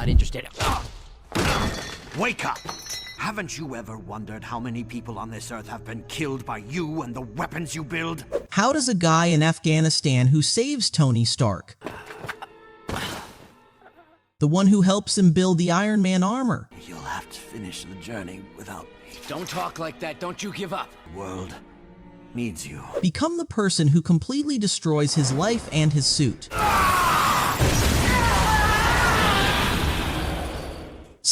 not interested. Wake up! Haven't you ever wondered how many people on this earth have been killed by you and the weapons you build? How does a guy in Afghanistan who saves Tony Stark, the one who helps him build the Iron Man armor, You'll have to finish the journey without me. Don't talk like that. Don't you give up. The world needs you. become the person who completely destroys his life and his suit?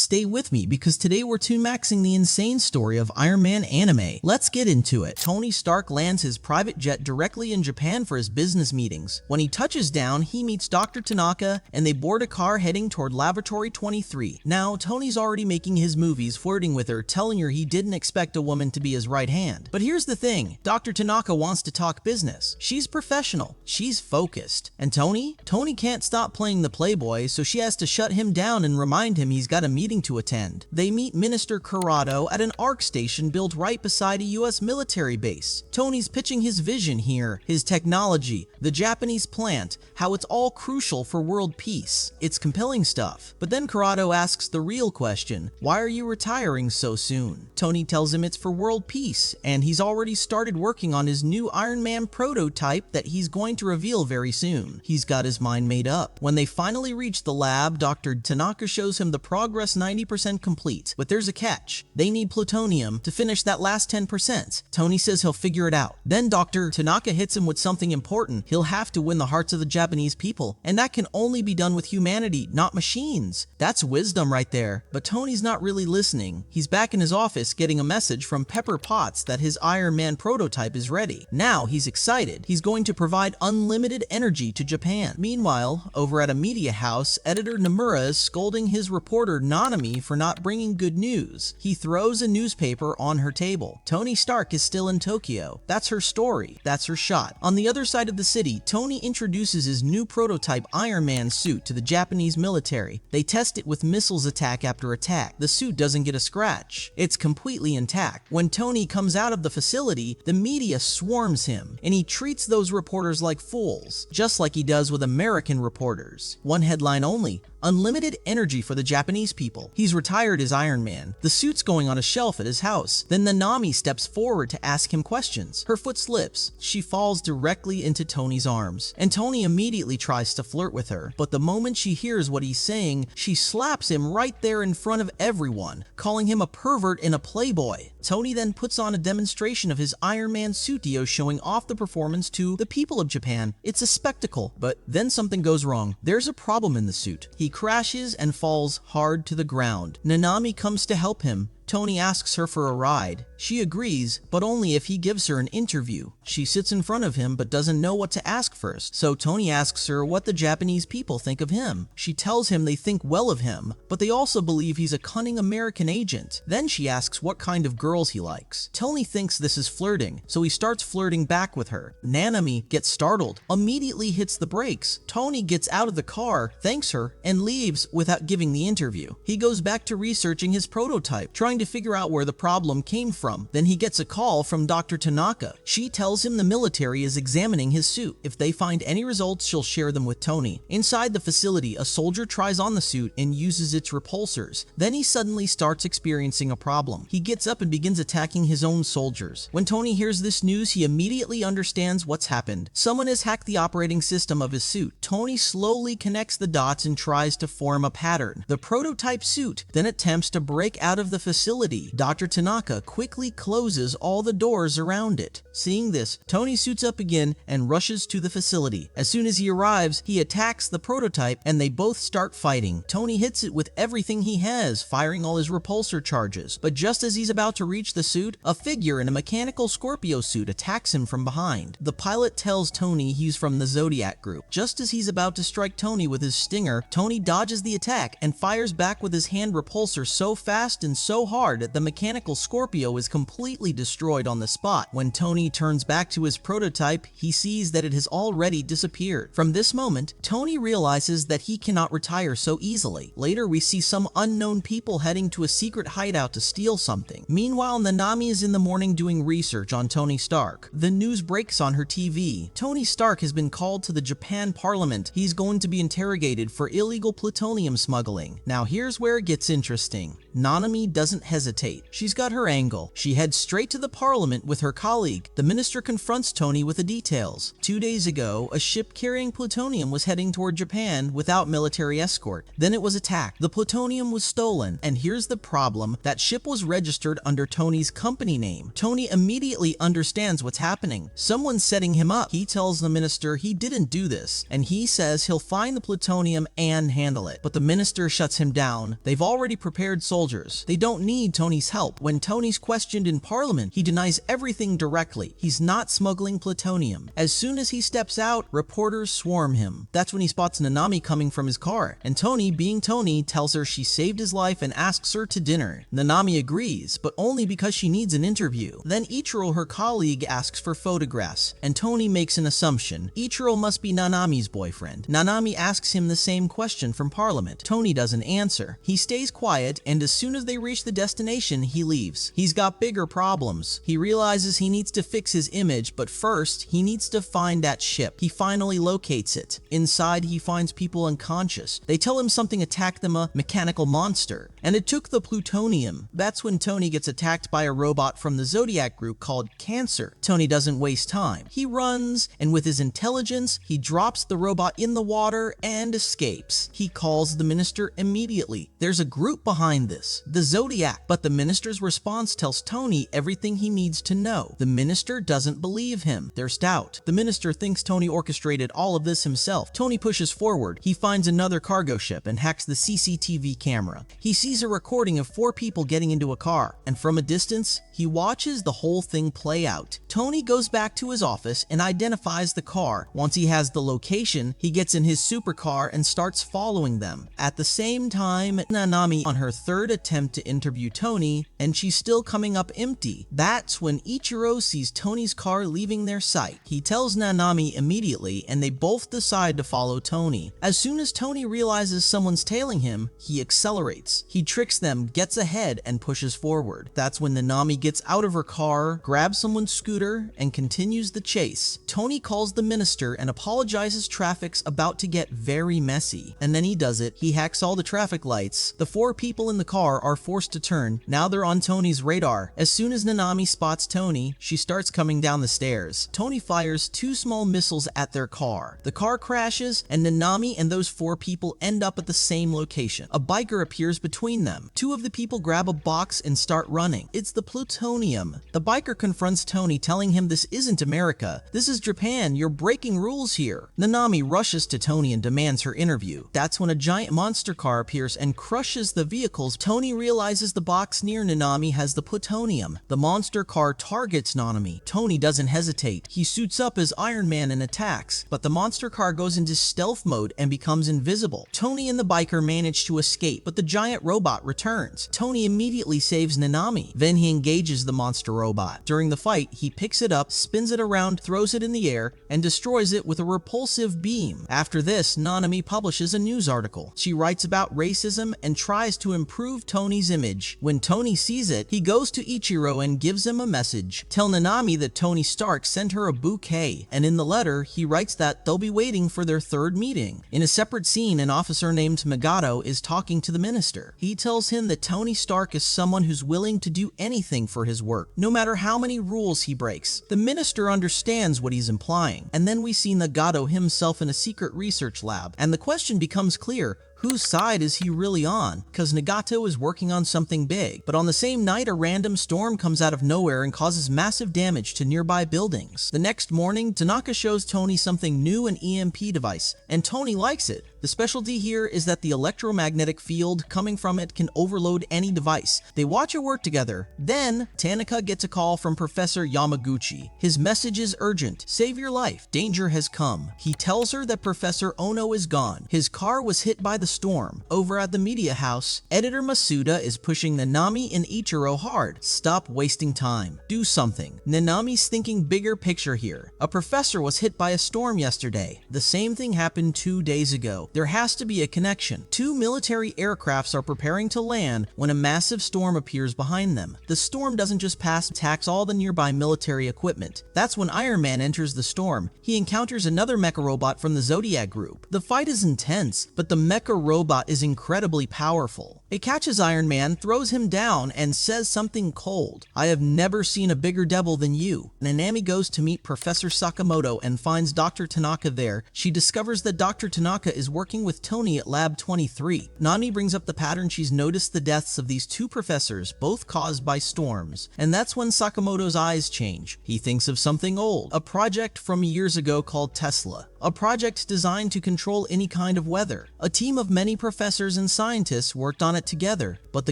Stay with me because today we're maxing the insane story of Iron Man anime. Let's get into it. Tony Stark lands his private jet directly in Japan for his business meetings. When he touches down, he meets Dr. Tanaka and they board a car heading toward Laboratory 23. Now, Tony's already making his movies, flirting with her, telling her he didn't expect a woman to be his right hand. But here's the thing, Dr. Tanaka wants to talk business. She's professional, she's focused. And Tony can't stop playing the playboy, so she has to shut him down and remind him he's got a meeting to attend. They meet Minister Curoda at an ARC station built right beside a US military base. Tony's pitching his vision here, his technology, the Japanese plant, how it's all crucial for world peace. It's compelling stuff. But then Curoda asks the real question, why are you retiring so soon? Tony tells him it's for world peace, and he's already started working on his new Iron Man prototype that he's going to reveal very soon. He's got his mind made up. When they finally reach the lab, Dr. Tanaka shows him the progress 90% complete, but there's a catch. They need plutonium to finish that last 10%. Tony says he'll figure it out. Then Dr. Tanaka hits him with something important. He'll have to win the hearts of the Japanese people, and that can only be done with humanity, not machines. That's wisdom right there. But Tony's not really listening. He's back in his office getting a message from Pepper Potts that his Iron Man prototype is ready. Now he's excited. He's going to provide unlimited energy to Japan. Meanwhile, over at a media house, editor Nomura is scolding his reporter Nanami for not bringing good news. He throws a newspaper on her table. Tony Stark is still in Tokyo. That's her story. That's her shot. On the other side of the city, Tony introduces his new prototype Iron Man suit to the Japanese military. They test it with missiles attack after attack. The suit doesn't get a scratch. It's completely intact. When Tony comes out of the facility, the media swarms him, and he treats those reporters like fools, just like he does with American reporters. One headline only, unlimited energy for the Japanese people. He's retired as Iron Man. The suit's going on a shelf at his house. Then Nanami steps forward to ask him questions. Her foot slips. She falls directly into Tony's arms, and Tony immediately tries to flirt with her. But the moment she hears what he's saying, she slaps him right there in front of everyone, calling him a pervert and a playboy. Tony then puts on a demonstration of his Iron Man suitio showing off the performance to the people of Japan. It's a spectacle, but then something goes wrong. There's a problem in the suit. He crashes and falls hard to the ground. Nanami comes to help him. Tony asks her for a ride. She agrees, but only if he gives her an interview. She sits in front of him but doesn't know what to ask first, so Tony asks her what the Japanese people think of him. She tells him they think well of him, but they also believe he's a cunning American agent. Then she asks what kind of girls he likes. Tony thinks this is flirting, so he starts flirting back with her. Nanami gets startled, immediately hits the brakes. Tony gets out of the car, thanks her, and leaves without giving the interview. He goes back to researching his prototype, trying to figure out where the problem came from. Then he gets a call from Dr. Tanaka. She tells him the military is examining his suit. If they find any results, she'll share them with Tony. Inside the facility, a soldier tries on the suit and uses its repulsors. Then he suddenly starts experiencing a problem. He gets up and begins attacking his own soldiers. When Tony hears this news, he immediately understands what's happened. Someone has hacked the operating system of his suit. Tony slowly connects the dots and tries to form a pattern. The prototype suit then attempts to break out of the facility. Dr. Tanaka quickly closes all the doors around it. Seeing this, Tony suits up again and rushes to the facility. As soon as he arrives, he attacks the prototype and they both start fighting. Tony hits it with everything he has, firing all his repulsor charges. But just as he's about to reach the suit, a figure in a mechanical Scorpio suit attacks him from behind. The pilot tells Tony he's from the Zodiac group. Just as he's about to strike Tony with his stinger, Tony dodges the attack and fires back with his hand repulsor so fast and so hard hard, the mechanical Scorpio is completely destroyed on the spot. When Tony turns back to his prototype, he sees that it has already disappeared. From this moment, Tony realizes that he cannot retire so easily. Later, we see some unknown people heading to a secret hideout to steal something. Meanwhile, Nanami is in the morning doing research on Tony Stark. The news breaks on her TV. Tony Stark has been called to the Japan Parliament. He's going to be interrogated for illegal plutonium smuggling. Now here's where it gets interesting. Nanami doesn't hesitate. She's got her angle. She heads straight to the Parliament with her colleague. The minister confronts Tony with the details. 2 days ago, a ship carrying plutonium was heading toward Japan without military escort. Then it was attacked. The plutonium was stolen. And here's the problem. That ship was registered under Tony's company name. Tony immediately understands what's happening. Someone's setting him up. He tells the minister he didn't do this, and he says he'll find the plutonium and handle it. But the minister shuts him down. They've already prepared soldiers. They don't need Tony's help. When Tony's questioned in Parliament, he denies everything directly. He's not smuggling plutonium. As soon as he steps out, reporters swarm him. That's when he spots Nanami coming from his car, and Tony, being Tony, tells her she saved his life and asks her to dinner. Nanami agrees, but only because she needs an interview. Then Ichiro, her colleague, asks for photographs, and Tony makes an assumption. Ichiro must be Nanami's boyfriend. Nanami asks him the same question from Parliament. Tony doesn't answer. He stays quiet, and as soon as they reach the destination, he leaves. He's got bigger problems. He realizes he needs to fix his image, but first, he needs to find that ship. He finally locates it. Inside, he finds people unconscious. They tell him something attacked them, a mechanical monster, and it took the plutonium. That's when Tony gets attacked by a robot from the Zodiac group called Cancer. Tony doesn't waste time. He runs, and with his intelligence, he drops the robot in the water and escapes. He calls the minister immediately. There's a group behind this, the Zodiac, but the minister's response tells Tony everything he needs to know. The minister doesn't believe him. They're stout. The minister thinks Tony orchestrated all of this himself. Tony pushes forward. He finds another cargo ship and hacks the CCTV camera. He sees a recording of 4 people getting into a car, and from a distance, he watches the whole thing play out. Tony goes back to his office and identifies the car. Once he has the location, he gets in his supercar and starts following them. At the same time, Nanami on her 3rd attempt to interview Tony, and she's still coming up empty. That's when Ichiro sees Tony's car leaving their sight. He tells Nanami immediately, and they both decide to follow Tony. As soon as Tony realizes someone's tailing him, he accelerates. He tricks them, gets ahead, and pushes forward. That's when Nanami gets out of her car, grabs someone's scooter, and continues the chase. Tony calls the minister and apologizes. Traffic's about to get very messy. And then he does it. He hacks all the traffic lights. The 4 people in the car are forced to turn. Now they're on Tony's radar. As soon as Nanami spots Tony, she starts coming down the stairs. Tony fires 2 small missiles at their car. The car crashes, and Nanami and those 4 people end up at the same location. A biker appears between them. 2 of the people grab a box and start running. It's the plutonium. The biker confronts Tony, telling him this isn't America. This is Japan. You're breaking rules here. Nanami rushes to Tony and demands her interview. That's when a giant monster car appears and crushes the vehicles. Tony realizes the box near Nanami has the plutonium. The monster car targets Nanami. Tony doesn't hesitate. He suits up as Iron Man and attacks, but the monster car goes into stealth mode and becomes invisible. Tony and the biker manage to escape, but the giant robot returns. Tony immediately saves Nanami. Then he engages the monster robot. During the fight, he picks it up, spins it around, throws it in the air, and destroys it with a repulsive beam. After this, Nanami publishes a news article. She writes about racism and tries to improve Tony's image. When Tony sees it, he goes to Ichiro and gives him a message. Tell Nanami that Tony Stark sent her a bouquet, and in the letter, he writes that they'll be waiting for their 3rd meeting. In a separate scene, an officer named Magato is talking to the minister. He tells him that Tony Stark is someone who's willing to do anything for his work, no matter how many rules he breaks. The minister understands what he's implying, and then we see Nagato himself in a secret research lab, and the question becomes clear. Whose side is he really on? Because Nagato is working on something big. But on the same night, a random storm comes out of nowhere and causes massive damage to nearby buildings. The next morning, Tanaka shows Tony something new, an EMP device, and Tony likes it. The specialty here is that the electromagnetic field coming from it can overload any device. They watch it work together. Then, Tanaka gets a call from Professor Yamaguchi. His message is urgent. Save your life. Danger has come. He tells her that Professor Ono is gone. His car was hit by the storm. Over at the media house, editor Masuda is pushing Nanami and Ichiro hard. Stop wasting time. Do something. Nanami's thinking bigger picture here. A professor was hit by a storm yesterday. The same thing happened 2 days ago. There has to be a connection. 2 military aircrafts are preparing to land when a massive storm appears behind them. The storm doesn't just pass, attacks all the nearby military equipment. That's when Iron Man enters the storm. He encounters another mecha robot from the Zodiac group. The fight is intense, but the mecha robot is incredibly powerful. It catches Iron Man, throws him down, and says something cold. I have never seen a bigger devil than you. Nanami goes to meet Professor Sakamoto and finds Dr. Tanaka there. She discovers that Dr. Tanaka is working with Tony at Lab 23. Nami brings up the pattern she's noticed the deaths of these 2 professors, both caused by storms. And that's when Sakamoto's eyes change. He thinks of something old, a project from years ago called Tesla. A project designed to control any kind of weather. A team of many professors and scientists worked on it together, but the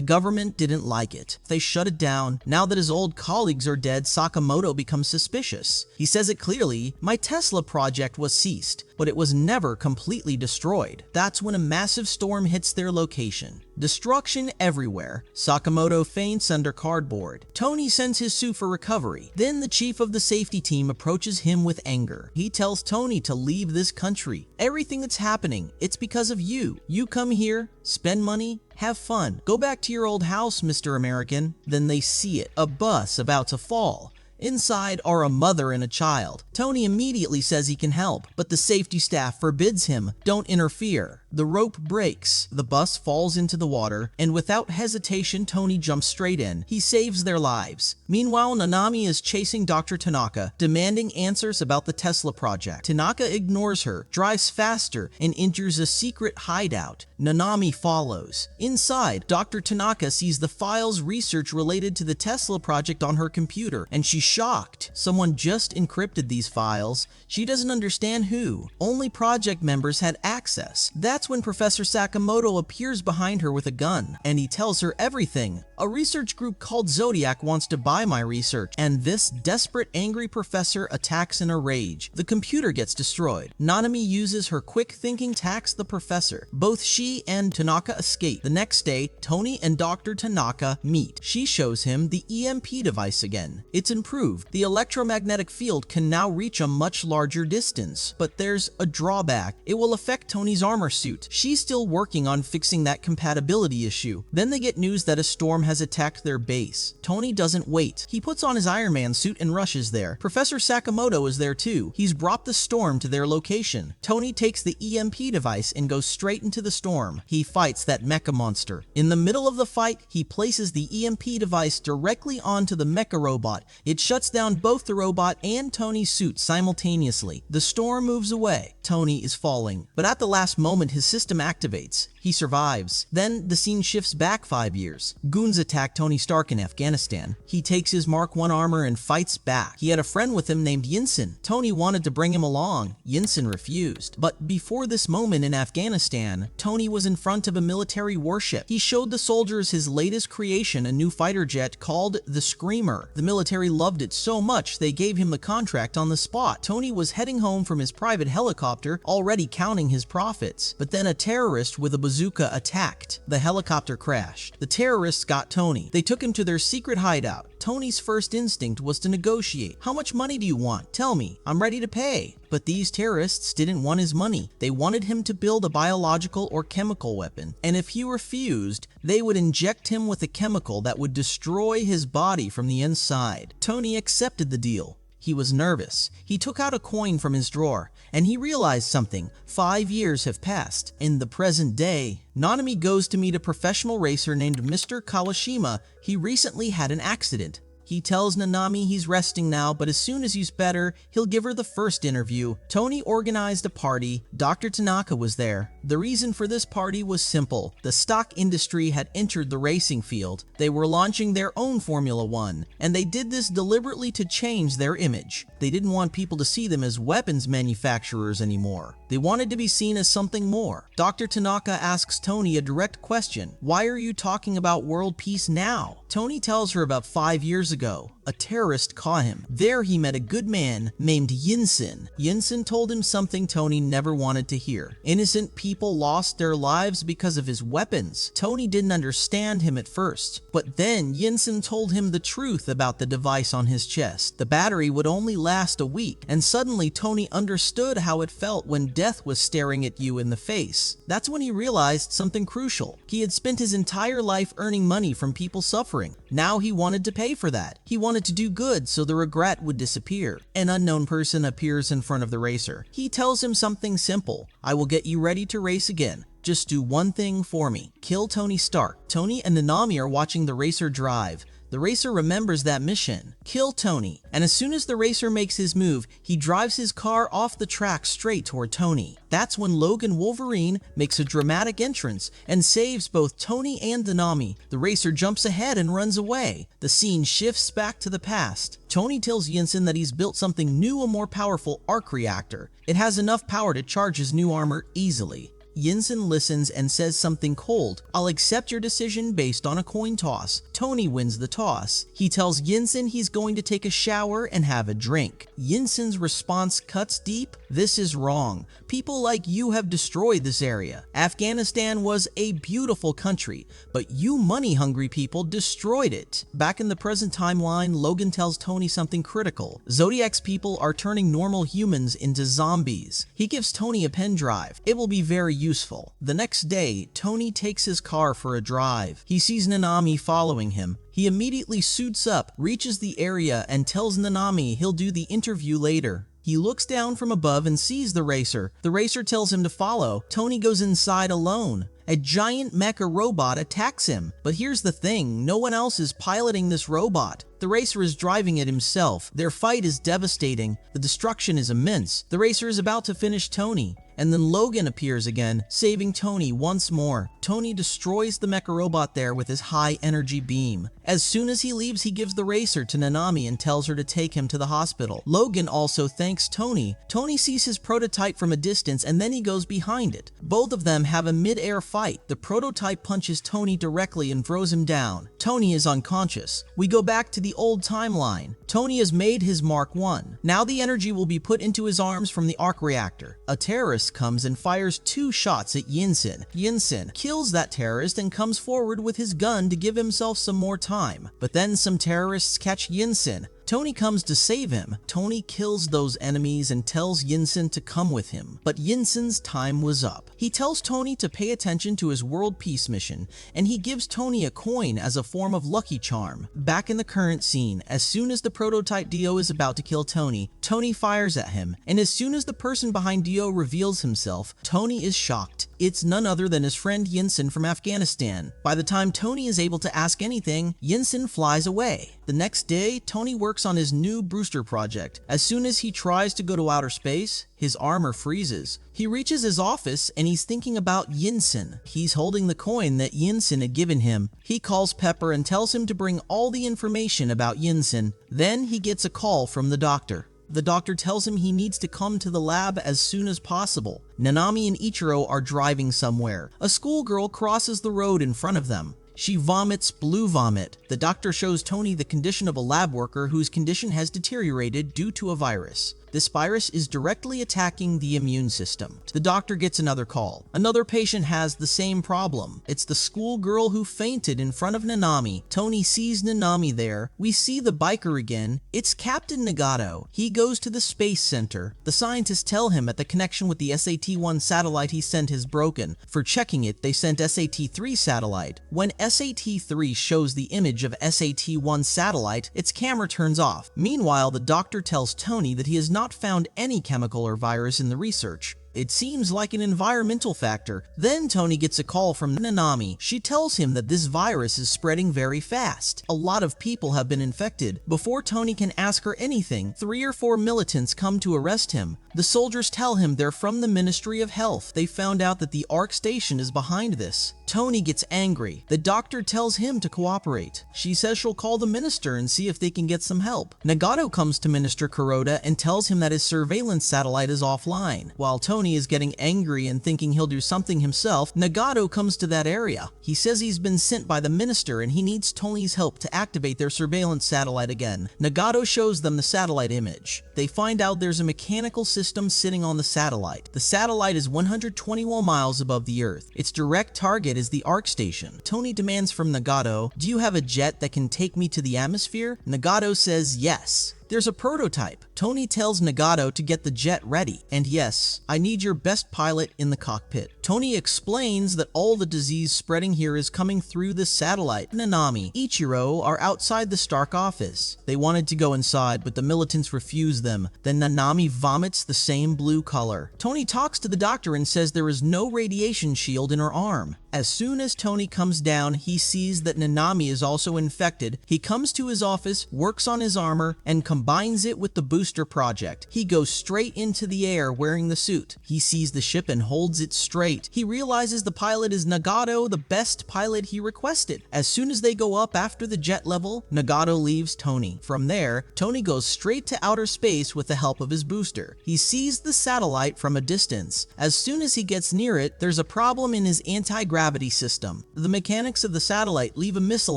government didn't like it. They shut it down. Now that his old colleagues are dead, Sakamoto becomes suspicious. He says it clearly, my Tesla project was ceased, but it was never completely destroyed. That's when a massive storm hits their location. Destruction everywhere. Sakamoto faints under cardboard. Tony sends his suit for recovery. Then the chief of the safety team approaches him with anger. He tells Tony to leave this country. Everything that's happening, it's because of you. You come here, spend money, have fun. Go back to your old house, Mr. American. Then they see it, a bus about to fall. Inside are a mother and a child. Tony immediately says he can help, but the safety staff forbids him. Don't interfere. The rope breaks, the bus falls into the water, and without hesitation, Tony jumps straight in. He saves their lives. Meanwhile, Nanami is chasing Dr. Tanaka, demanding answers about the Tesla project. Tanaka ignores her, drives faster, and enters a secret hideout. Nanami follows. Inside, Dr. Tanaka sees the files research related to the Tesla project on her computer, and she's shocked. Someone just encrypted these files. She doesn't understand who. Only project members had access. That's when Professor Sakamoto appears behind her with a gun, and he tells her everything. A research group called Zodiac wants to buy my research, and this desperate, angry professor attacks in a rage. The computer gets destroyed. Nanami uses her quick thinking, attacks the professor. Both she and Tanaka escape. The next day, Tony and Dr. Tanaka meet. She shows him the EMP device again. It's improved. The electromagnetic field can now reach a much larger distance, but there's a drawback. It will affect Tony's armor suit. She's still working on fixing that compatibility issue. Then they get news that a storm has attacked their base. Tony doesn't wait. He puts on his Iron Man suit and rushes there. Professor Sakamoto is there too. He's brought the storm to their location. Tony takes the EMP device and goes straight into the storm. He fights that mecha monster. In the middle of the fight, he places the EMP device directly onto the mecha robot. It shuts down both the robot and Tony's suit simultaneously. The storm moves away. Tony is falling, but at the last moment his system activates. He survives. Then the scene shifts back 5 years. Goons attack Tony Stark in Afghanistan. He takes his Mark I armor and fights back. He had a friend with him named Yinsen. Tony wanted to bring him along. Yinsen refused. But before this moment in Afghanistan, Tony was in front of a military warship. He showed the soldiers his latest creation, a new fighter jet called the Screamer. The military loved it so much they gave him the contract on the spot. Tony was heading home from his private helicopter, already counting his profits. But then a terrorist with a bazooka attacked. The helicopter crashed. The terrorists got Tony. They took him to their secret hideout. Tony's first instinct was to negotiate. How much money do you want? Tell me. I'm ready to pay. But these terrorists didn't want his money. They wanted him to build a biological or chemical weapon. And if he refused, they would inject him with a chemical that would destroy his body from the inside. Tony accepted the deal. He was nervous. He took out a coin from his drawer, and he realized something. 5 years have passed. In the present day, Nanami goes to meet a professional racer named Mr. Kawashima. He recently had an accident. He tells Nanami he's resting now, but as soon as he's better, he'll give her the first interview. Tony organized a party. Dr. Tanaka was there. The reason for this party was simple. The stock industry had entered the racing field. They were launching their own Formula One, and they did this deliberately to change their image. They didn't want people to see them as weapons manufacturers anymore. They wanted to be seen as something more. Dr. Tanaka asks Tony a direct question. Why are you talking about world peace now? Tony tells her about 5 years ago. A terrorist caught him. There he met a good man named Yinsen. Yinsen told him something Tony never wanted to hear. Innocent people lost their lives because of his weapons. Tony didn't understand him at first, but then Yinsen told him the truth about the device on his chest. The battery would only last a week, and suddenly Tony understood how it felt when death was staring at you in the face. That's when he realized something crucial. He had spent his entire life earning money from people suffering. Now he wanted to pay for that. He wanted to do good so the regret would disappear. An unknown person appears in front of the racer. He tells him something simple. I will get you ready to race again. Just do one thing for me. Kill Tony Stark. Tony and Nanami are watching the racer drive. The racer remembers that mission. Kill Tony. And as soon as the racer makes his move, he drives his car off the track straight toward Tony. That's when Logan Wolverine makes a dramatic entrance and saves both Tony and Nanami. The racer jumps ahead and runs away. The scene shifts back to the past. Tony tells Yinsen that he's built something new, a more powerful arc reactor. It has enough power to charge his new armor easily. Yinsen listens and says something cold. I'll accept your decision based on a coin toss. Tony wins the toss. He tells Yinsen he's going to take a shower and have a drink. Yinsen's response cuts deep. This is wrong. People like you have destroyed this area. Afghanistan was a beautiful country, but you money-hungry people destroyed it. Back in the present timeline, Logan tells Tony something critical. Zodiac's people are turning normal humans into zombies. He gives Tony a pen drive. It will be very useful. The next day, Tony takes his car for a drive. He sees Nanami following him. He immediately suits up, reaches the area, and tells Nanami he'll do the interview later. He looks down from above and sees the racer. The racer tells him to follow. Tony goes inside alone. A giant mecha robot attacks him. But here's the thing, no one else is piloting this robot. The racer is driving it himself. Their fight is devastating. The destruction is immense. The racer is about to finish Tony. And then Logan appears again, saving Tony once more. Tony destroys the mecha robot there with his high energy beam. As soon as he leaves, he gives the racer to Nanami and tells her to take him to the hospital. Logan also thanks Tony. Tony sees his prototype from a distance and then he goes behind it. Both of them have a mid-air fight. The prototype punches Tony directly and throws him down. Tony is unconscious. We go back to the old timeline. Tony has made his Mark I. Now the energy will be put into his arms from the arc reactor. A terrorist comes and fires 2 shots at Yinsen. Yinsen kills that terrorist and comes forward with his gun to give himself some more time. But then some terrorists catch Yinsen. Tony comes to save him. Tony kills those enemies and tells Yinsen to come with him. But Yinsen's time was up. He tells Tony to pay attention to his world peace mission, and he gives Tony a coin as a form of lucky charm. Back in the current scene, as soon as the prototype Dio is about to kill Tony, Tony fires at him, and as soon as the person behind Dio reveals himself, Tony is shocked. It's none other than his friend Yinsen from Afghanistan. By the time Tony is able to ask anything, Yinsen flies away. The next day, Tony works on his new Brewster project. As soon as he tries to go to outer space, his armor freezes. He reaches his office and he's thinking about Yinsen. He's holding the coin that Yinsen had given him. He calls Pepper and tells him to bring all the information about Yinsen. Then he gets a call from the doctor. The doctor tells him he needs to come to the lab as soon as possible. Nanami and Ichiro are driving somewhere. A schoolgirl crosses the road in front of them. She vomits blue vomit. The doctor shows Tony the condition of a lab worker whose condition has deteriorated due to a virus. This virus is directly attacking the immune system. The doctor gets another call. Another patient has the same problem. It's the schoolgirl who fainted in front of Nanami. Tony sees Nanami there. We see the biker again. It's Captain Nagato. He goes to the space center. The scientists tell him that the connection with the SAT-1 satellite he sent is broken. For checking it, they sent SAT-3 satellite. When SAT-3 shows the image of SAT-1 satellite, its camera turns off. Meanwhile, the doctor tells Tony that he has not found any chemical or virus in the research. It seems like an environmental factor. Then Tony gets a call from Nanami. She tells him that this virus is spreading very fast. A lot of people have been infected. Before Tony can ask her anything, 3 or 4 militants come to arrest him. The soldiers tell him they're from the Ministry of Health. They found out that the Ark Station is behind this. Tony gets angry. The doctor tells him to cooperate. She says she'll call the minister and see if they can get some help. Nagato comes to Minister Curoda and tells him that his surveillance satellite is offline. While Tony is getting angry and thinking he'll do something himself, Nagato comes to that area. He says he's been sent by the minister and he needs Tony's help to activate their surveillance satellite again. Nagato shows them the satellite image. They find out there's a mechanical system sitting on the satellite. The satellite is 121 miles above the Earth. Its direct target is the Ark Station. Tony demands from Nagato, "Do you have a jet that can take me to the atmosphere?" Nagato says yes. There's a prototype. Tony tells Nagato to get the jet ready. And yes, I need your best pilot in the cockpit. Tony explains that all the disease spreading here is coming through the satellite. Nanami, Ichiro are outside the Stark office. They wanted to go inside, but the militants refuse them. Then Nanami vomits the same blue color. Tony talks to the doctor and says there is no radiation shield in her arm. As soon as Tony comes down, he sees that Nanami is also infected. He comes to his office, works on his armor, and combines it with the booster project. He goes straight into the air wearing the suit. He sees the ship and holds it straight. He realizes the pilot is Nagato, the best pilot he requested. As soon as they go up after the jet level, Nagato leaves Tony. From there, Tony goes straight to outer space with the help of his booster. He sees the satellite from a distance. As soon as he gets near it, there's a problem in his anti-gravity system. The mechanics of the satellite leave a missile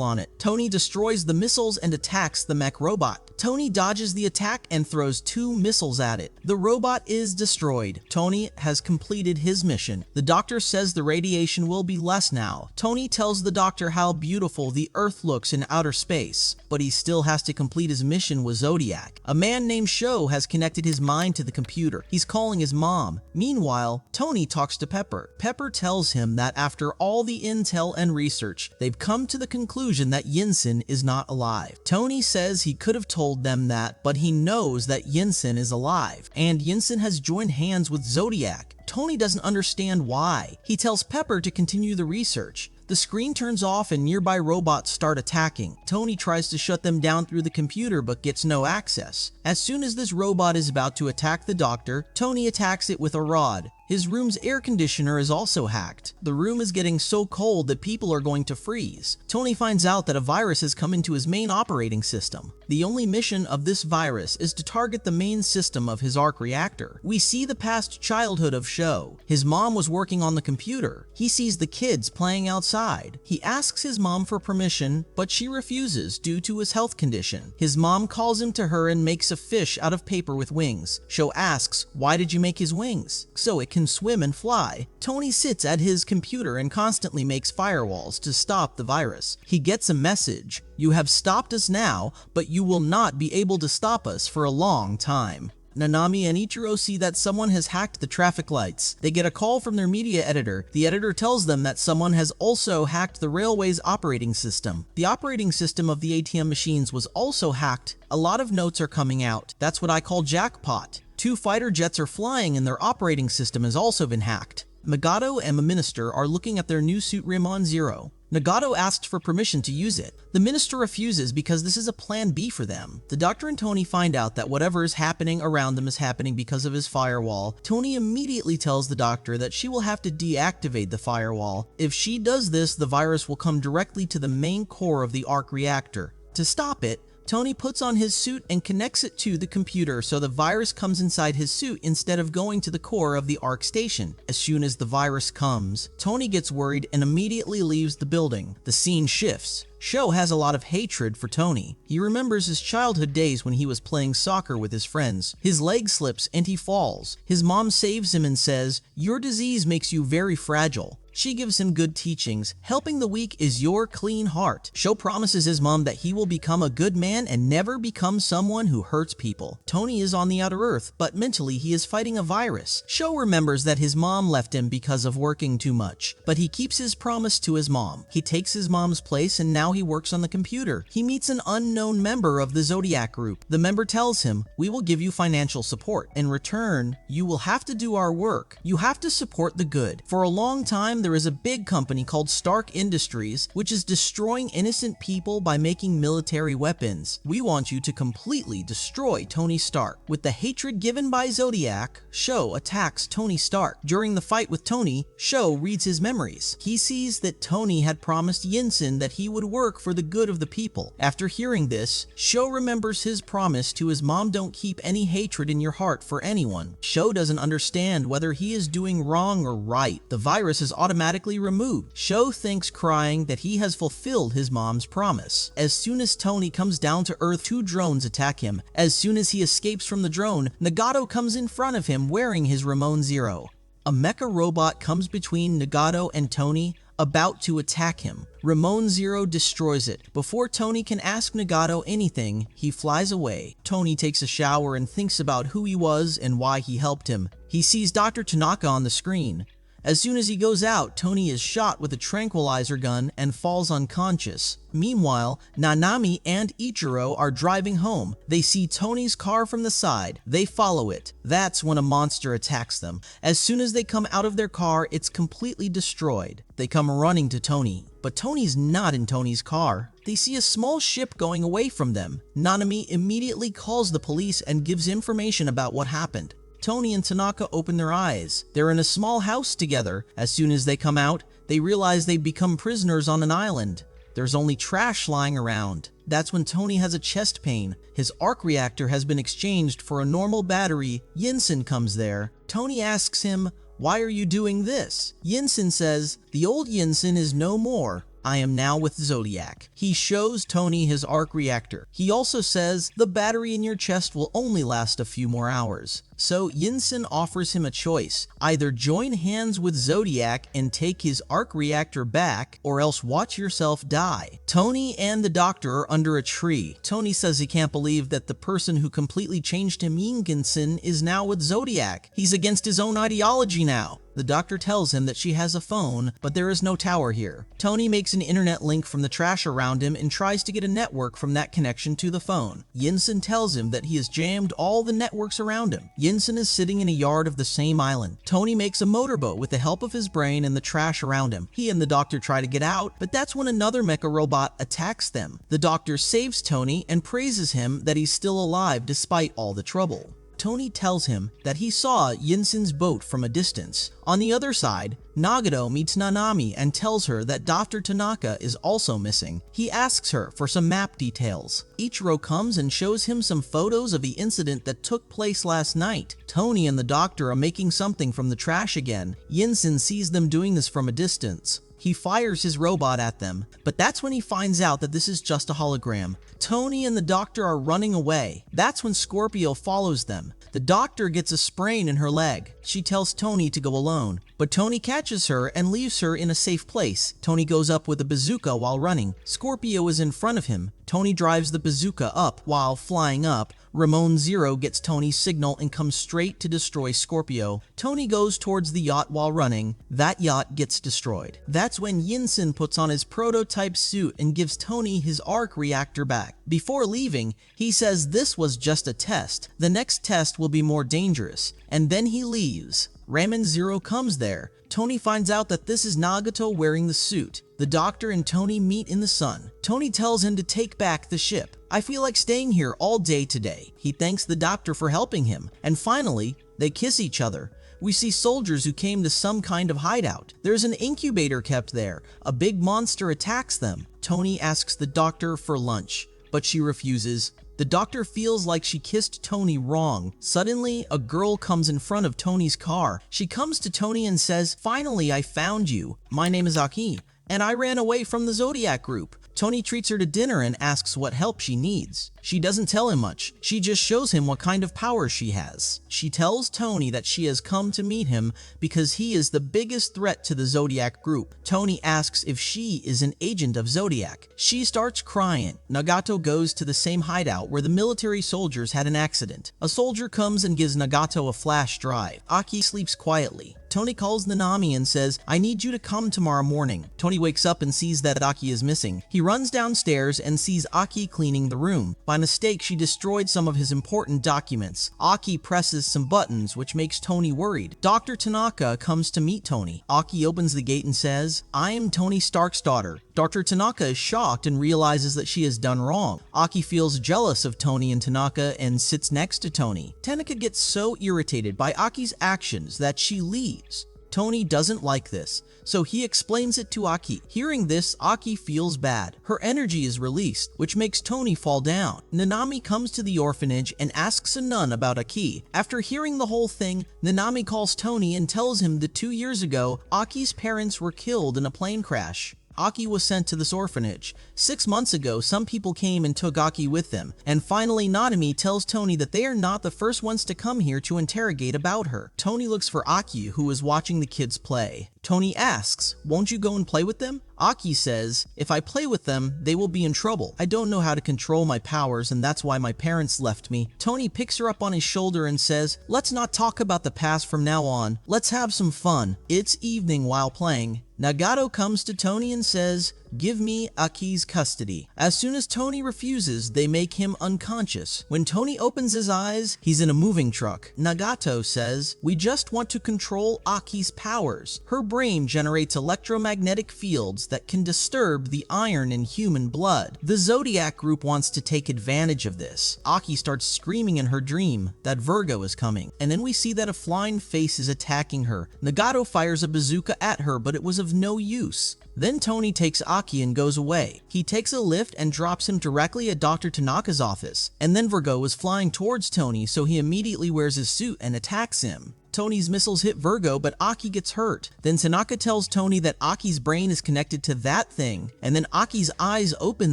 on it. Tony destroys the missiles and attacks the mech robot. Tony dodges the attack and throws 2 missiles at it. The robot is destroyed. Tony has completed his mission. The doctor says the radiation will be less now. Tony tells the doctor how beautiful the Earth looks in outer space, but he still has to complete his mission with Zodiac. A man named Sho has connected his mind to the computer. He's calling his mom. Meanwhile, Tony talks to Pepper. Pepper tells him that after all the intel and research, they've come to the conclusion that Yinsen is not alive. Tony says he could have told them that, but he knows that Yinsen is alive, and Yinsen has joined hands with Zodiac. Tony doesn't understand why. He tells Pepper to continue the research. The screen turns off and nearby robots start attacking. Tony tries to shut them down through the computer but gets no access. As soon as this robot is about to attack the doctor, Tony attacks it with a rod. His room's air conditioner is also hacked. The room is getting so cold that people are going to freeze. Tony finds out that a virus has come into his main operating system. The only mission of this virus is to target the main system of his arc reactor. We see the past childhood of Sho. His mom was working on the computer. He sees the kids playing outside. He asks his mom for permission, but she refuses due to his health condition. His mom calls him to her and makes a fish out of paper with wings. Sho asks, "Why did you make his wings?" "So it can swim and fly." Tony sits at his computer and constantly makes firewalls to stop the virus. He gets a message: "You have stopped us now, but you will not be able to stop us for a long time." Nanami and Ichiro see that someone has hacked the traffic lights. They get a call from their media editor. The editor tells them that someone has also hacked the railway's operating system. The operating system of the ATM machines was also hacked. A lot of notes are coming out. That's what I call jackpot. 2 fighter jets are flying and their operating system has also been hacked. Nagato and the minister are looking at their new suit Rimon Zero. Nagato asks for permission to use it. The minister refuses because this is a plan B for them. The doctor and Tony find out that whatever is happening around them is happening because of his firewall. Tony immediately tells the doctor that she will have to deactivate the firewall. If she does this, the virus will come directly to the main core of the arc reactor. To stop it, Tony puts on his suit and connects it to the computer so the virus comes inside his suit instead of going to the core of the Ark Station. As soon as the virus comes, Tony gets worried and immediately leaves the building. The scene shifts. Sho has a lot of hatred for Tony. He remembers his childhood days when he was playing soccer with his friends. His leg slips and he falls. His mom saves him and says, "Your disease makes you very fragile." She gives him good teachings. Helping the weak is your clean heart. Sho promises his mom that he will become a good man and never become someone who hurts people. Tony is on the outer earth, but mentally he is fighting a virus. Sho remembers that his mom left him because of working too much, but he keeps his promise to his mom. He takes his mom's place and now he works on the computer. He meets an unknown member of the Zodiac group. The member tells him, "We will give you financial support. In return, you will have to do our work. You have to support the good." For a long time, there is a big company called Stark Industries, which is destroying innocent people by making military weapons. We want you to completely destroy Tony Stark. With the hatred given by Zodiac, Sho attacks Tony Stark. During the fight with Tony, Sho reads his memories. He sees that Tony had promised Yinsen that he would work for the good of the people. After hearing this, Sho remembers his promise to his mom: don't keep any hatred in your heart for anyone. Sho doesn't understand whether he is doing wrong or right. The virus is automatically removed. Sho thinks, crying, that he has fulfilled his mom's promise. As soon as Tony comes down to Earth, 2 drones attack him. As soon as he escapes from the drone, Nagato comes in front of him wearing his Ramon Zero. A mecha robot comes between Nagato and Tony, about to attack him. Ramon Zero destroys it. Before Tony can ask Nagato anything, he flies away. Tony takes a shower and thinks about who he was and why he helped him. He sees Dr. Tanaka on the screen. As soon as he goes out, Tony is shot with a tranquilizer gun and falls unconscious. Meanwhile, Nanami and Ichiro are driving home. They see Tony's car from the side. They follow it. That's when a monster attacks them. As soon as they come out of their car, it's completely destroyed. They come running to Tony, but Tony's not in Tony's car. They see a small ship going away from them. Nanami immediately calls the police and gives information about what happened. Tony and Tanaka open their eyes. They're in a small house together. As soon as they come out, they realize they've become prisoners on an island. There's only trash lying around. That's when Tony has a chest pain. His arc reactor has been exchanged for a normal battery. Yinsen comes there. Tony asks him, "Why are you doing this?" Yinsen says, "The old Yinsen is no more. I am now with Zodiac." He shows Tony his arc reactor. He also says, "The battery in your chest will only last a few more hours." So Yinsen offers him a choice: either join hands with Zodiac and take his arc reactor back, or else watch yourself die. Tony and the doctor are under a tree. Tony says he can't believe that the person who completely changed him, Yinsen, is now with Zodiac. He's against his own ideology now. The doctor tells him that she has a phone, but there is no tower here. Tony makes an internet link from the trash around him and tries to get a network from that connection to the phone. Yinsen tells him that he has jammed all the networks around him. Yinsen is sitting in a yard of the same island. Tony makes a motorboat with the help of his brain and the trash around him. He and the doctor try to get out, but that's when another mecha robot attacks them. The doctor saves Tony and praises him that he's still alive despite all the trouble. Tony tells him that he saw Yinsen's boat from a distance. On the other side, Nagato meets Nanami and tells her that Dr. Tanaka is also missing. He asks her for some map details. Ichiro comes and shows him some photos of the incident that took place last night. Tony and the doctor are making something from the trash again. Yinsen sees them doing this from a distance. He fires his robot at them, but that's when he finds out that this is just a hologram. Tony and the doctor are running away. That's when Scorpio follows them. The doctor gets a sprain in her leg. She tells Tony to go alone, but Tony catches her and leaves her in a safe place. Tony goes up with a bazooka while running. Scorpio is in front of him. Tony drives the bazooka up. While flying up, Ramon Zero gets Tony's signal and comes straight to destroy Scorpio. Tony goes towards the yacht while running. That yacht gets destroyed. That's when Yinsen puts on his prototype suit and gives Tony his arc reactor back. Before leaving, he says this was just a test. The next test will be more dangerous. And then he leaves. Ramon Zero comes there. Tony finds out that this is Nagato wearing the suit. The doctor and Tony meet in the sun. Tony tells him to take back the ship. "I feel like staying here all day today." He thanks the doctor for helping him. And finally, they kiss each other. We see soldiers who came to some kind of hideout. There's an incubator kept there. A big monster attacks them. Tony asks the doctor for lunch, but she refuses. The doctor feels like she kissed Tony wrong. Suddenly, a girl comes in front of Tony's car. She comes to Tony and says, "Finally, I found you. My name is Aki. and I ran away from the Zodiac group. Tony treats her to dinner and asks what help she needs. She doesn't tell him much, she just shows him what kind of power she has. She tells Tony that she has come to meet him because he is the biggest threat to the Zodiac group. Tony asks if she is an agent of Zodiac. She starts crying. Nagato goes to the same hideout where the military soldiers had an accident. A soldier comes and gives Nagato a flash drive. Aki sleeps quietly. Tony calls Nanami and says, "I need you to come tomorrow morning." Tony wakes up and sees that Aki is missing. He runs downstairs and sees Aki cleaning the room. By mistake, she destroyed some of his important documents. Aki presses some buttons, which makes Tony worried. Dr. Tanaka comes to meet Tony. Aki opens the gate and says, "I am Tony Stark's daughter." Dr. Tanaka is shocked and realizes that she has done wrong. Aki feels jealous of Tony and Tanaka and sits next to Tony. Tanaka gets so irritated by Aki's actions that she leaves. Tony doesn't like this, so he explains it to Aki. Hearing this, Aki feels bad. Her energy is released, which makes Tony fall down. Nanami comes to the orphanage and asks a nun about Aki. After hearing the whole thing, Nanami calls Tony and tells him that 2 years ago, Aki's parents were killed in a plane crash. Aki was sent to this orphanage. 6 months ago, some people came and took Aki with them. And finally, Nanami tells Tony that they are not the first ones to come here to interrogate about her. Tony looks for Aki, who is watching the kids play. Tony asks, "Won't you go and play with them?" Aki says, "If I play with them, they will be in trouble. I don't know how to control my powers, and that's why my parents left me." Tony picks her up on his shoulder and says, "Let's not talk about the past from now on. Let's have some fun." It's evening while playing. Nagato comes to Tony and says, "Give me Aki's custody." As soon as Tony refuses, they make him unconscious. When Tony opens his eyes, he's in a moving truck. Nagato says, "We just want to control Aki's powers." Her brain generates electromagnetic fields that can disturb the iron in human blood. The Zodiac group wants to take advantage of this. Aki starts screaming in her dream that Virgo is coming, and then we see that a flying face is attacking her. Nagato fires a bazooka at her, but it was of no use. Then Tony takes Aki and goes away. He takes a lift and drops him directly at Dr. Tanaka's office. And then Virgo is flying towards Tony, so he immediately wears his suit and attacks him. Tony's missiles hit Virgo, but Aki gets hurt. Then Tanaka tells Tony that Aki's brain is connected to that thing, and then Aki's eyes open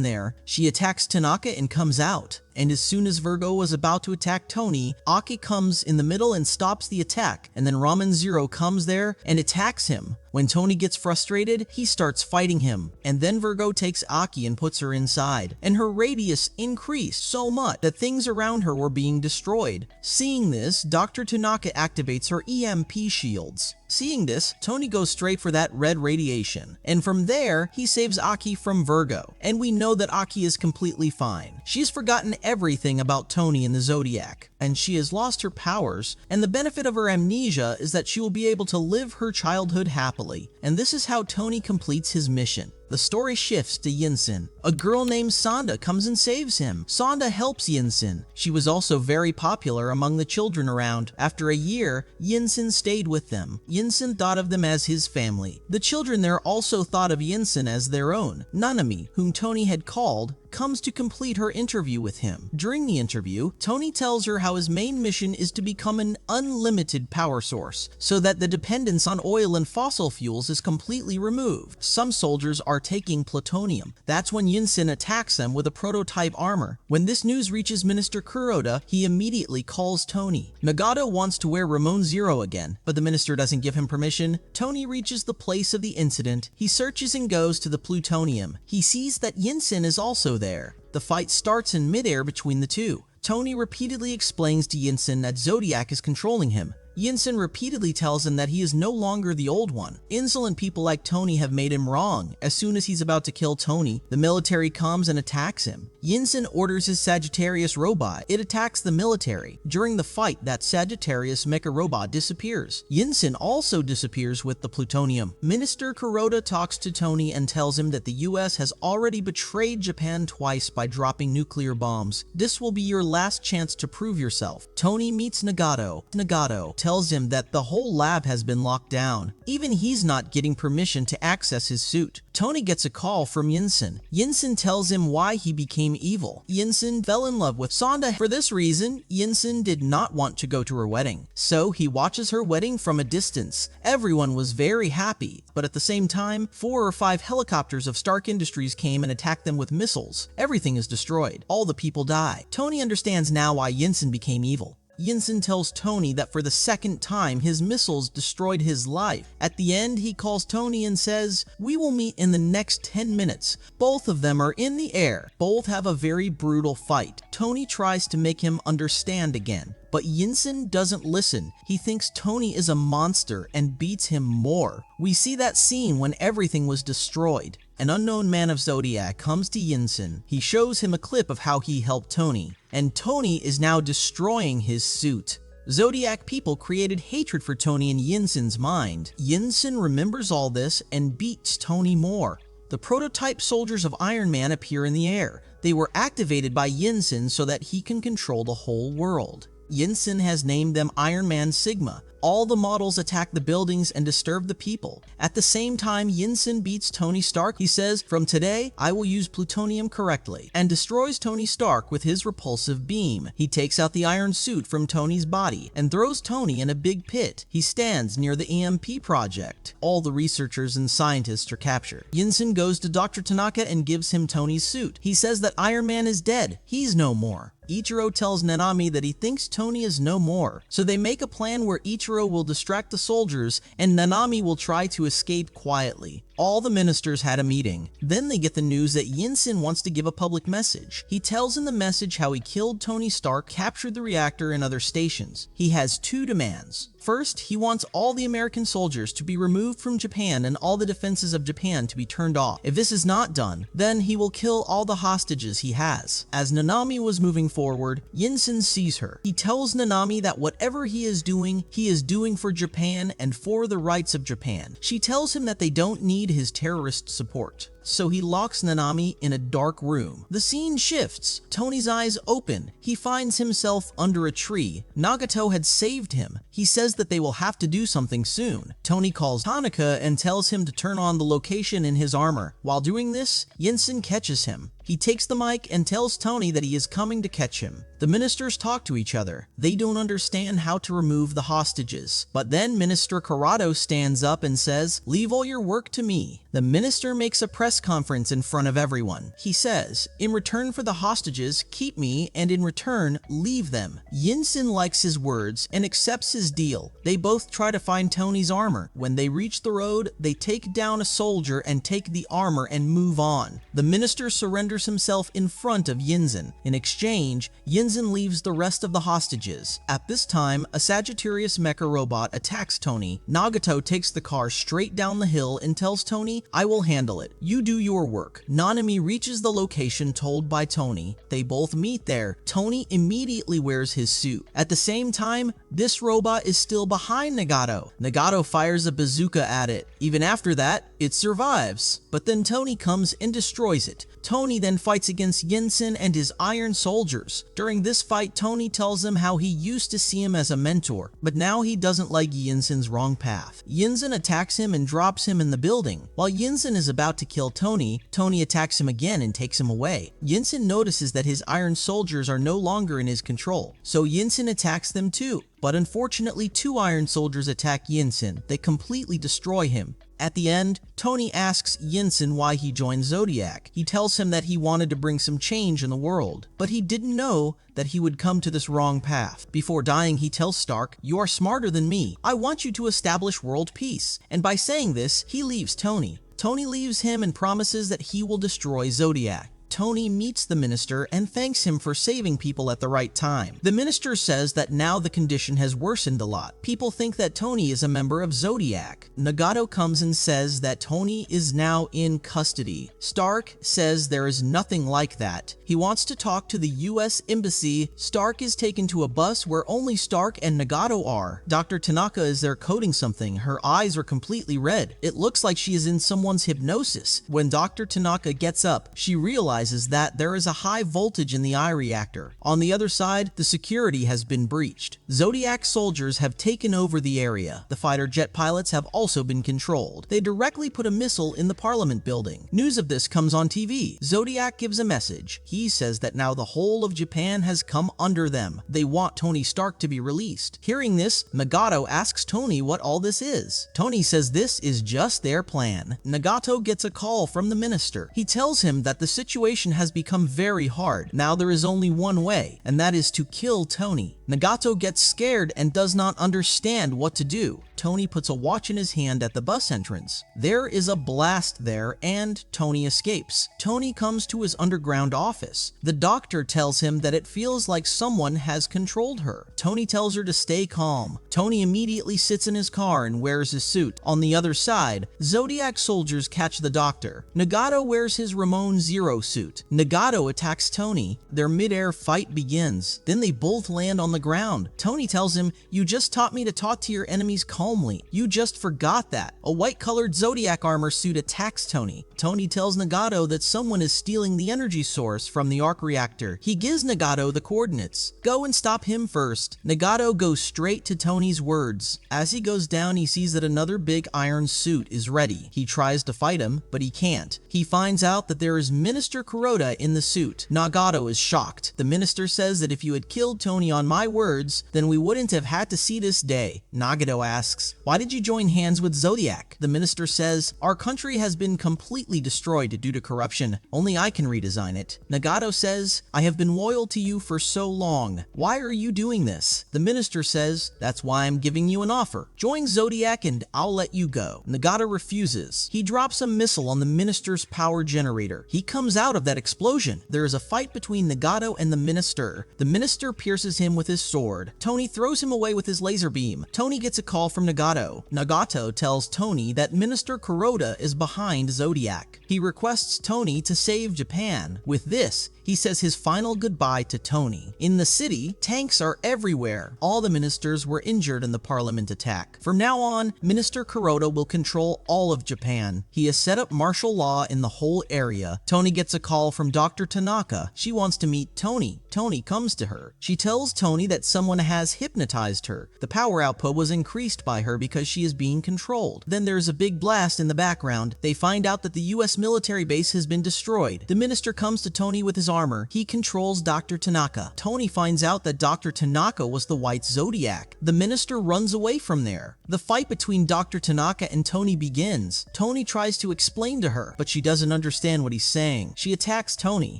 there. She attacks Tanaka and comes out. And as soon as Virgo was about to attack Tony, Aki comes in the middle and stops the attack, and then Ramen Zero comes there and attacks him. When Tony gets frustrated, he starts fighting him, and then Virgo takes Aki and puts her inside, and her radius increased so much that things around her were being destroyed. Seeing this, Dr. Tanaka activates her EMP shields. Seeing this, Tony goes straight for that red radiation, and from there, he saves Aki from Virgo, and we know that Aki is completely fine. She's forgotten everything about Tony and the Zodiac, and she has lost her powers, and the benefit of her amnesia is that she will be able to live her childhood happily, and this is how Tony completes his mission. The story shifts to Yinsen. A girl named Sonda comes and saves him. Sonda helps Yinsen. She was also very popular among the children around. After a year, Yinsen stayed with them. Yinsen thought of them as his family. The children there also thought of Yinsen as their own. Nanami, whom Tony had called, comes to complete her interview with him. During the interview, Tony tells her how his main mission is to become an unlimited power source, so that the dependence on oil and fossil fuels is completely removed. Some soldiers are taking plutonium. That's when Yinsen attacks them with a prototype armor. When this news reaches Minister Curoda, he immediately calls Tony. Nagato wants to wear Ramon Zero again, but the minister doesn't give him permission. Tony reaches the place of the incident. He searches and goes to the plutonium. He sees that Yinsen is also there. The fight starts in midair between the two. Tony repeatedly explains to Yinsen that Zodiac is controlling him. Yinsen repeatedly tells him that he is no longer the old one. Insolent people like Tony have made him wrong. As soon as he's about to kill Tony, the military comes and attacks him. Yinsen orders his Sagittarius robot. It attacks the military. During the fight, that Sagittarius mecha robot disappears. Yinsen also disappears with the plutonium. Minister Curoda talks to Tony and tells him that the US has already betrayed Japan twice by dropping nuclear bombs. This will be your last chance to prove yourself. Tony meets Nagato. Nagato tells him that the whole lab has been locked down. Even he's not getting permission to access his suit. Tony gets a call from Yinsen. Yinsen tells him why he became evil. Yinsen fell in love with Sonda. For this reason, Yinsen did not want to go to her wedding, so he watches her wedding from a distance. Everyone was very happy, but at the same time, 4 or 5 helicopters of Stark Industries came and attacked them with missiles. Everything is destroyed. All the people die. Tony understands now why Yinsen became evil. Yinsen tells Tony that for the second time, his missiles destroyed his life. At the end, he calls Tony and says, "We will meet in the next 10 minutes. Both of them are in the air. Both have a very brutal fight." Tony tries to make him understand again, but Yinsen doesn't listen. He thinks Tony is a monster and beats him more. We see that scene when everything was destroyed. An unknown man of Zodiac comes to Yinsen. He shows him a clip of how he helped Tony, and Tony is now destroying his suit. Zodiac people created hatred for Tony in Yinsen's mind. Yinsen remembers all this and beats Tony more. The prototype soldiers of Iron Man appear in the air. They were activated by Yinsen so that he can control the whole world. Yinsen has named them Iron Man Sigma. All the models attack the buildings and disturb the people. At the same time, Yinsen beats Tony Stark. He says, "From today, I will use plutonium correctly," and destroys Tony Stark with his repulsive beam. He takes out the iron suit from Tony's body and throws Tony in a big pit. He stands near the EMP project. All the researchers and scientists are captured. Yinsen goes to Dr. Tanaka and gives him Tony's suit. He says that Iron Man is dead. He's no more. Ichiro tells Nanami that he thinks Tony is no more, so they make a plan where Ichiro will distract the soldiers and Nanami will try to escape quietly. All the ministers had a meeting. Then they get the news that Yinsen wants to give a public message. He tells in the message how he killed Tony Stark, captured the reactor and other stations. He has 2 demands. First, he wants all the American soldiers to be removed from Japan and all the defenses of Japan to be turned off. If this is not done, then he will kill all the hostages he has. As Nanami was moving forward, Yinsen sees her. He tells Nanami that whatever he is doing for Japan and for the rights of Japan. She tells him that they don't need his terrorist support. So he locks Nanami in a dark room. The scene shifts. Tony's eyes open. He finds himself under a tree. Nagato had saved him. He says that they will have to do something soon. Tony calls Tanaka and tells him to turn on the location in his armor. While doing this, Yinsen catches him. He takes the mic and tells Tony that he is coming to catch him. The ministers talk to each other. They don't understand how to remove the hostages. But then Minister Curoda stands up and says, "Leave all your work to me." The minister makes a press conference in front of everyone. He says, "In return for the hostages, keep me, and in return, leave them." Yinsen likes his words and accepts his deal. They both try to find Tony's armor. When they reach the road, they take down a soldier and take the armor and move on. The minister surrenders himself in front of Yinsen. In exchange, Yinsen leaves the rest of the hostages. At this time, a Sagittarius mecha robot attacks Tony. Nagato takes the car straight down the hill and tells Tony, "I will handle it. You do your work." Nanami reaches the location told by Tony. They both meet there. Tony immediately wears his suit. At the same time, this robot is still behind Nagato. Nagato fires a bazooka at it. Even after that, it survives. But then Tony comes and destroys it. Tony then fights against Yinsen and his iron soldiers. During this fight, Tony tells him how he used to see him as a mentor, but now he doesn't like Yinsen's wrong path. Yinsen attacks him and drops him in the building. While Yinsen is about to kill Tony, Tony attacks him again and takes him away. Yinsen notices that his iron soldiers are no longer in his control, so Yinsen attacks them too. But unfortunately, 2 iron soldiers attack Yinsen. They completely destroy him. At the end, Tony asks Yinsen why he joined Zodiac. He tells him that he wanted to bring some change in the world, but he didn't know that he would come to this wrong path. Before dying, he tells Stark, "You are smarter than me. I want you to establish world peace." And by saying this, he leaves Tony. Tony leaves him and promises that he will destroy Zodiac. Tony meets the minister and thanks him for saving people at the right time. The minister says that now the condition has worsened a lot. People think that Tony is a member of Zodiac. Nagato comes and says that Tony is now in custody. Stark says there is nothing like that. He wants to talk to the US Embassy. Stark is taken to a bus where only Stark and Nagato are. Dr. Tanaka is there coding something. Her eyes are completely red. It looks like she is in someone's hypnosis. When Dr. Tanaka gets up, she realizes realizes that there is a high voltage in the I reactor. On the other side, the security has been breached. Zodiac soldiers have taken over the area. The fighter jet pilots have also been controlled. They directly put a missile in the Parliament building. News of this comes on TV. Zodiac gives a message. He says that now the whole of Japan has come under them. They want Tony Stark to be released. Hearing this, Nagato asks Tony what all this is. Tony says this is just their plan. Nagato gets a call from the minister. He tells him that the situation has become very hard. Now there is only one way, and that is to kill Tony. Nagato gets scared and does not understand what to do. Tony puts a watch in his hand at the bus entrance. There is a blast there and Tony escapes. Tony comes to his underground office. The doctor tells him that it feels like someone has controlled her. Tony tells her to stay calm. Tony immediately sits in his car and wears his suit. On the other side, Zodiac soldiers catch the doctor. Nagato wears his Ramon Zero suit. Nagato attacks Tony. Their mid-air fight begins. Then they both land on the ground. Tony tells him, "You just taught me to talk to your enemies calmly. You just forgot that." A white-colored Zodiac armor suit attacks Tony. Tony tells Nagato that someone is stealing the energy source from the arc reactor. He gives Nagato the coordinates. Go and stop him first. Nagato goes straight to Tony's words. As he goes down, he sees that another big iron suit is ready. He tries to fight him, but he can't. He finds out that there is Minister Curoda in the suit. Nagato is shocked. The minister says that if you had killed Tony on my words, then we wouldn't have had to see this day. Nagato asks, "Why did you join hands with Zodiac?" The minister says, "Our country has been completely destroyed due to corruption. Only I can redesign it." Nagato says, "I have been loyal to you for so long. Why are you doing this?" The minister says, "That's why I'm giving you an offer. Join Zodiac and I'll let you go." Nagato refuses. He drops a missile on the minister's power generator. He comes out of that explosion. There is a fight between Nagato and the minister. The minister pierces him with his sword. Tony throws him away with his laser beam. Tony gets a call from Nagato. Nagato tells Tony that Minister Curoda is behind Zodiac. He requests Tony to save Japan. With this, he says his final goodbye to Tony. In the city, tanks are everywhere. All the ministers were injured in the Parliament attack. From now on, Minister Curoda will control all of Japan. He has set up martial law in the whole area. Tony gets a call from Dr. Tanaka. She wants to meet Tony. Tony comes to her. She tells Tony that someone has hypnotized her. The power output was increased by her because she is being controlled. Then there's a big blast in the background. They find out that the US military base has been destroyed. The minister comes to Tony with his armor. He controls Dr. Tanaka. Tony finds out that Dr. Tanaka was the White Zodiac. The minister runs away from there. The fight between Dr. Tanaka and Tony begins. Tony tries to explain to her, but she doesn't understand what he's saying. She attacks Tony.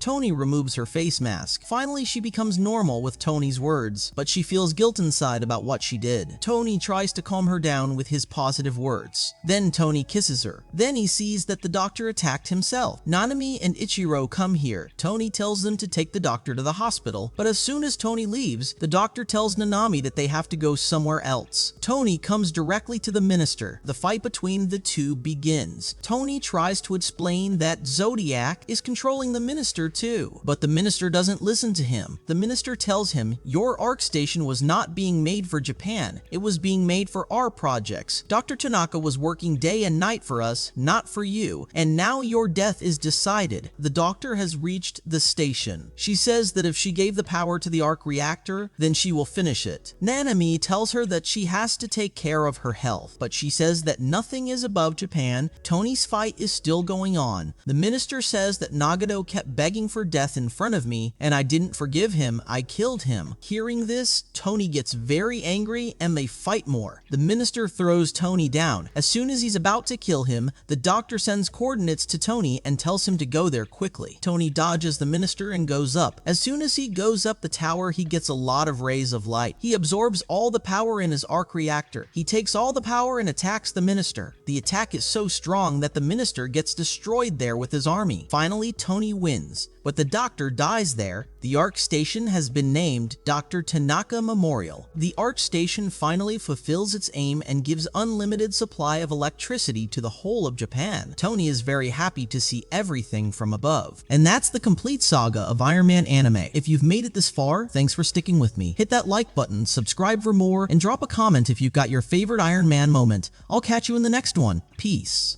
Tony removes her face mask. Finally, she becomes normal with Tony's words, but she feels guilt inside about what she did. Tony tries to calm her down with his positive words. Then Tony kisses her. Then he sees that the doctor attacked himself. Nanami and Ichiro come here. Tony tells them to take the doctor to the hospital, but as soon as Tony leaves, the doctor tells Nanami that they have to go somewhere else. Tony comes directly to the minister. The fight between the two begins. Tony tries to explain that Zodiac is controlling the minister too, but the minister doesn't listen to him. The minister tells him, "Your arc station was not being made for Japan. It was being made for our projects. Dr. Tanaka was working day and night for us, not for you, and now your death is decided." The doctor has reached the station. She says that if she gave the power to the arc reactor, then she will finish it. Nanami tells her that she has to take care of her health, but she says that nothing is above Japan. Tony's fight is still going on. The minister says that Nagato kept begging for death in front of me, and I didn't forgive him. I killed him. Hearing this, Tony gets very angry and they fight more. The minister throws Tony down. As soon as he's about to kill him, the doctor sends coordinates to Tony and tells him to go there quickly. Tony dodges the minister and goes up. As soon as he goes up the tower, he gets a lot of rays of light. He absorbs all the power in his arc reactor. He takes all the power and attacks the minister. The attack is so strong that the minister gets destroyed there with his army. Finally, Tony wins, but the doctor dies there. The arc station has been named Dr. Tanaka Memorial. The arc station finally fulfills its aim and gives unlimited supply of electricity to the whole of Japan. Tony is very happy to see everything from above. And that's the complete saga of Iron Man anime. If you've made it this far, thanks for sticking with me. Hit that like button, subscribe for more, and drop a comment if you've got your favorite Iron Man moment. I'll catch you in the next one. Peace.